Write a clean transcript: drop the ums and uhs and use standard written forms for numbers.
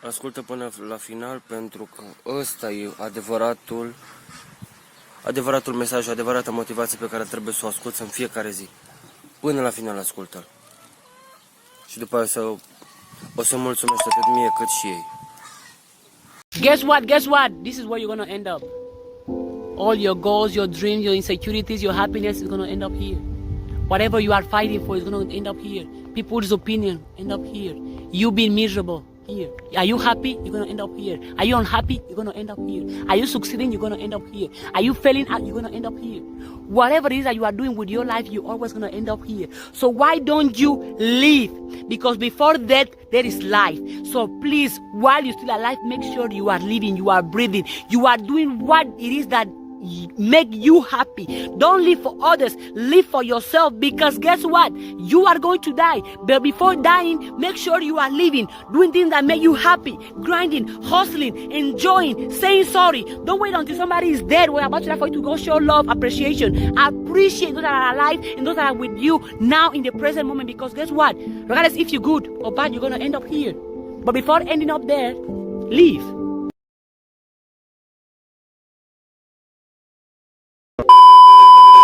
Ascultă până la final, pentru că ăsta e adevăratul mesaj, adevărata motivație pe care trebuie să o asculți în fiecare zi. Până la final ascultă-l. Și după aia o să mulțumești atât mie cât și ei. Guess what? Guess what? This is where you're going to end up. All your goals, your dreams, your insecurities, your happiness is going to end up here. Whatever you are fighting for is going to end up here. People's opinion end up here. You being miserable here. Are you happy? You're going to end up here. Are you unhappy? You're going to end up here. Are you succeeding? You're going to end up here. Are you failing out? You're going to end up here. Whatever it is that you are doing with your life, you're always going to end up here. So why don't you live? Because before death, there is life. So please, while you're still alive, make sure you are living, you are breathing, you are doing what it is that make you happy. Don't live for others, live for yourself, because guess what? You are going to die. But before dying, make sure you are living, doing things that make you happy, grinding, hustling, enjoying, saying sorry. Don't wait until somebody is dead or about to die for you to go show love, appreciation. Appreciate those that are alive and those that are with you now in the present moment, because guess what? Regardless if you're good or bad, you're going to end up here. But before ending up there, live.